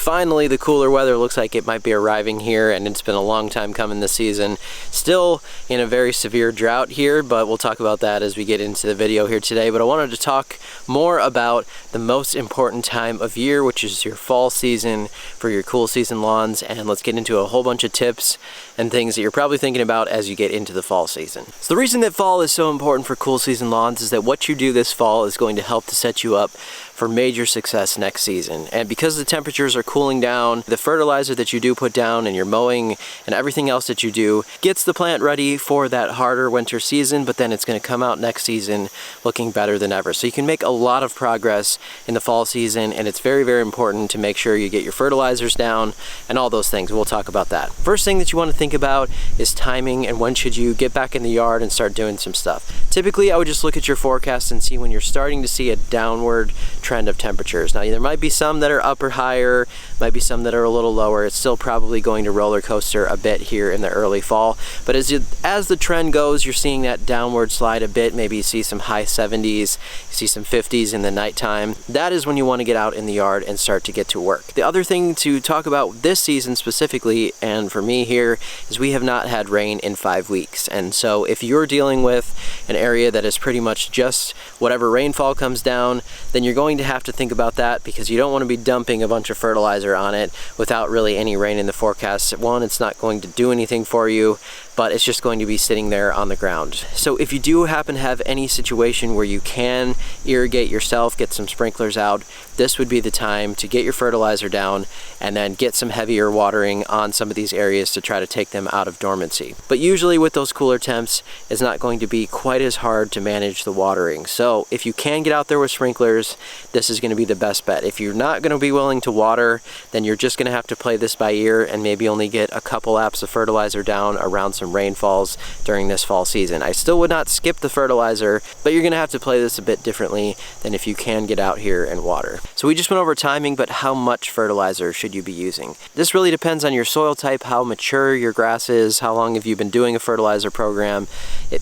finally the cooler weather looks like it might be arriving here, and it's been a long time coming this season. Still in a very severe drought here, but we'll talk about that as we get into the video here today. But I wanted to talk more about the most important time of year, which is your fall season for your cool season lawns, and let's get into a whole bunch of tips and things that you're probably thinking about as you get into the fall season. So the reason that fall is so important for cool season lawns is that what you do this fall is going to help to set you up for major success next season. And because the temperatures are cooling down, the fertilizer that you do put down and your mowing and everything else that you do gets the plant ready for that harder winter season, but then it's going to come out next season looking better than ever. So you can make a lot of progress in the fall season, and it's very, very important to make sure you get your fertilizers down and all those things. We'll talk about that. First thing that you want to think about is timing and when should you get back in the yard and start doing some stuff. Typically, I would just look at your forecast and see when you're starting to see a downward trend of temperatures. Now, there might be some that are up or higher, might be some that are a little lower. It's still probably going to roller coaster a bit here in the early fall. But as the trend goes, you're seeing that downward slide a bit. Maybe you see some high 70s, you see some 50s in the nighttime. That is when you want to get out in the yard and start to get to work. The other thing to talk about this season specifically, and for me here, is we have not had rain in 5 weeks. And so if you're dealing with an area that is pretty much just whatever rainfall comes down, then you're going to have to think about that, because you don't want to be dumping a bunch of fertilizer on it without really any rain in the forecast. One, it's not going to do anything for you, but it's just going to be sitting there on the ground. So if you do happen to have any situation where you can irrigate yourself, get some sprinklers out, this would be the time to get your fertilizer down and then get some heavier watering on some of these areas to try to take them out of dormancy. But usually with those cooler temps, it's not going to be quite as hard to manage the watering. So if you can get out there with sprinklers, this is going to be the best bet. If you're not going to be willing to water, then you're just going to have to play this by ear and maybe only get a couple laps of fertilizer down around some rainfalls during this fall season. I still would not skip the fertilizer, but you're going to have to play this a bit differently than if you can get out here and water. So we just went over timing, but how much fertilizer should you be using? This really depends on your soil type, how mature your grass is, how long have you been doing a fertilizer program.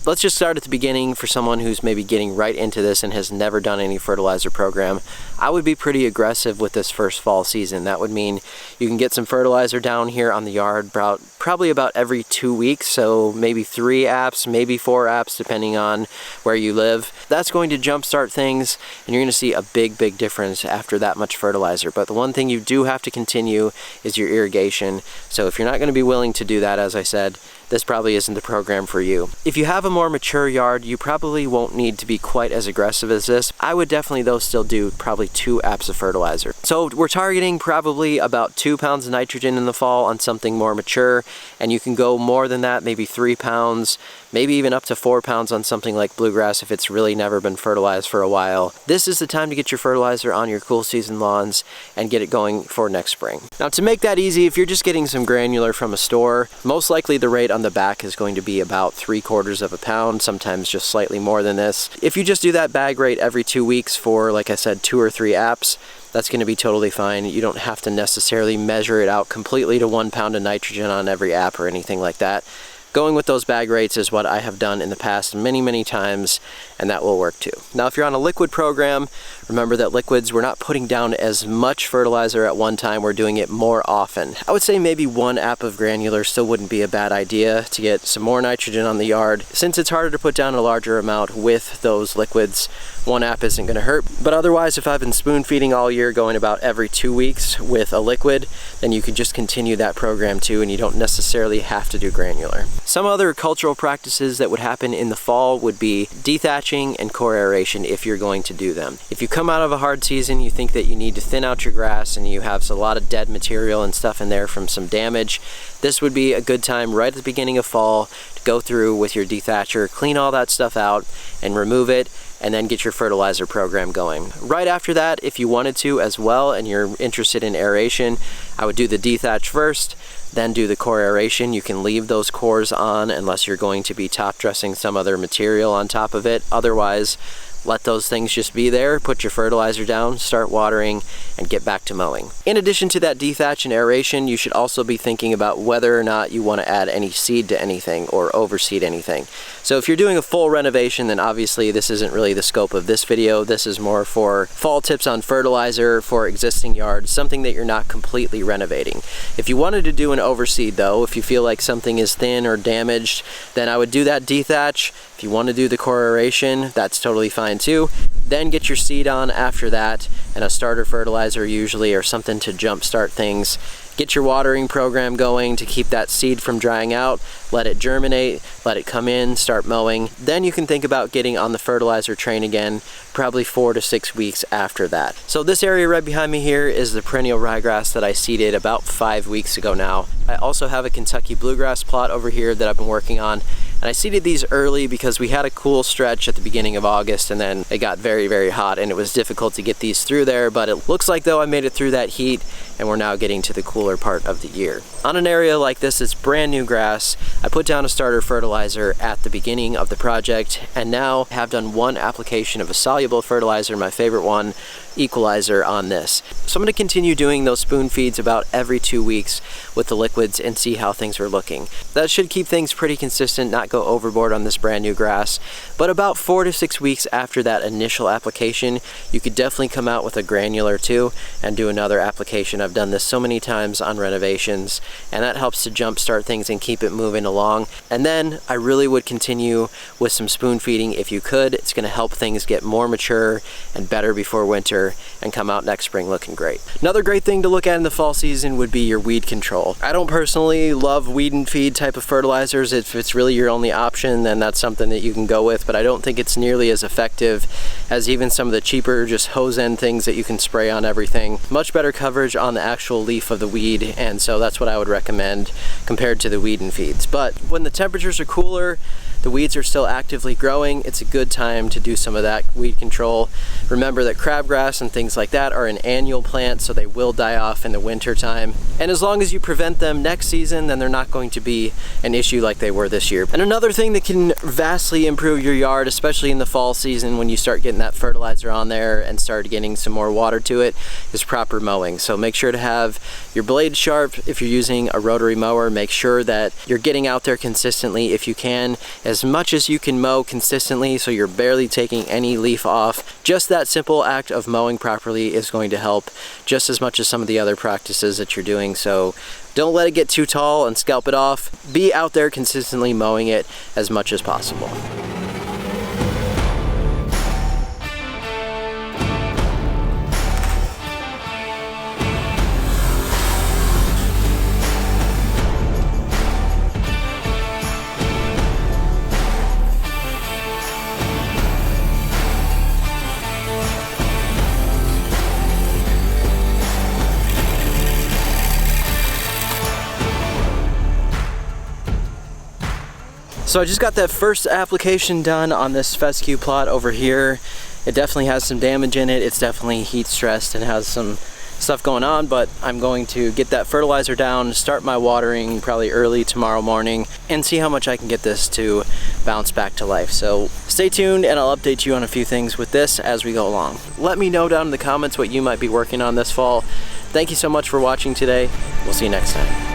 Let's just start at the beginning. For someone who's maybe getting right into this and has never done any fertilizer program, I would be pretty aggressive with this first fall season. That would mean you can get some fertilizer down here on the yard probably about every 2 weeks, so maybe 3 apps, maybe 4 apps, depending on where you live. That's going to jumpstart things, and you're going to see a big, big difference after that much fertilizer. But the one thing you do have to continue is your irrigation. So if you're not going to be willing to do that, as I said, this probably isn't the program for you. If you have a more mature yard, you probably won't need to be quite as aggressive as this. I would definitely, though, still do probably 2 apps of fertilizer. So we're targeting probably about 2 pounds of nitrogen in the fall on something more mature, and you can go more than that, maybe 3 pounds, maybe even up to 4 pounds on something like bluegrass if it's really never been fertilized for a while. This is the time to get your fertilizer on your cool season lawns and get it going for next spring. Now, to make that easy, if you're just getting some granular from a store, most likely the rate on the back is going to be about 3/4 of a pound, sometimes just slightly more than this. If you just do that bag rate every 2 weeks for, like I said, 2 or 3 apps, that's going to be totally fine. You don't have to necessarily measure it out completely to 1 pound of nitrogen on every app or anything like that. Going with those bag rates is what I have done in the past many, many times, and that will work too. Now, if you're on a liquid program, remember that liquids, we're not putting down as much fertilizer at one time, we're doing it more often. I would say maybe 1 app of granular still wouldn't be a bad idea to get some more nitrogen on the yard. Since it's harder to put down a larger amount with those liquids, 1 app isn't gonna hurt. But otherwise, if I've been spoon feeding all year, going about every 2 weeks with a liquid, then you can just continue that program too, and you don't necessarily have to do granular. Some other cultural practices that would happen in the fall would be dethatching and core aeration if you're going to do them. If you come out of a hard season, you think that you need to thin out your grass and you have a lot of dead material and stuff in there from some damage, this would be a good time right at the beginning of fall to go through with your dethatcher, clean all that stuff out and remove it, and then get your fertilizer program going. Right after that, if you wanted to as well and you're interested in aeration, I would do the dethatch first, then do the core aeration. You can leave those cores on unless you're going to be top dressing some other material on top of it. Otherwise, let those things just be there, put your fertilizer down, start watering, and get back to mowing. In addition to that dethatch and aeration, you should also be thinking about whether or not you want to add any seed to anything or overseed anything. So if you're doing a full renovation, then obviously this isn't really the scope of this video. This is more for fall tips on fertilizer for existing yards, something that you're not completely renovating. If you wanted to do an overseed though, if you feel like something is thin or damaged, then I would do that dethatch. If you want to do the core aeration, that's totally fine too. Then get your seed on after that, and a starter fertilizer usually, or something to jump start things. Get your watering program going to keep that seed from drying out, let it germinate, let it come in, start mowing. Then you can think about getting on the fertilizer train again, probably 4 to 6 weeks after that. So this area right behind me here is the perennial ryegrass that I seeded about 5 weeks ago now. I also have a Kentucky bluegrass plot over here that I've been working on. And I seeded these early because we had a cool stretch at the beginning of August, and then it got very, very hot and it was difficult to get these through there, but it looks like though I made it through that heat and we're now getting to the cooler part of the year. On an area like this, it's brand new grass. I put down a starter fertilizer at the beginning of the project and now have done one application of a soluble fertilizer, my favorite one, equalizer, on this. So I'm going to continue doing those spoon feeds about every 2 weeks with the liquids and see how things are looking. That should keep things pretty consistent, not go overboard on this brand new grass. But about 4 to 6 weeks after that initial application, you could definitely come out with a granular too and do another application. I've done this so many times on renovations, and that helps to jumpstart things and keep it moving along. And then I really would continue with some spoon feeding if you could. It's going to help things get more mature and better before winter and come out next spring looking great. Another great thing to look at in the fall season would be your weed control. I don't personally love weed and feed type of fertilizers. If it's really your only option, then that's something that you can go with, but I don't think it's nearly as effective as even some of the cheaper just hose end things that you can spray on everything. Much better coverage on the actual leaf of the weed, and so that's what I would recommend compared to the weed and feeds. But when the temperatures are cooler, the weeds are still actively growing, it's a good time to do some of that weed control. Remember that crabgrass and things like that are an annual plant, so they will die off in the winter time. And as long as you prevent them next season, then they're not going to be an issue like they were this year. And another thing that can vastly improve your yard, especially in the fall season when you start getting that fertilizer on there and start getting some more water to it, is proper mowing. So make sure to have your blade sharp. If you're using a rotary mower, make sure that you're getting out there consistently if you can, as much as you can mow consistently so you're barely taking any leaf off. Just that simple act of mowing properly is going to help just as much as some of the other practices that you're doing. So don't let it get too tall and scalp it off. Be out there consistently mowing it as much as possible. So I just got that first application done on this fescue plot over here. It definitely has some damage in it. It's definitely heat stressed and has some stuff going on, but I'm going to get that fertilizer down, start my watering probably early tomorrow morning, and see how much I can get this to bounce back to life. So stay tuned and I'll update you on a few things with this as we go along. Let me know down in the comments what you might be working on this fall. Thank you so much for watching today. We'll see you next time.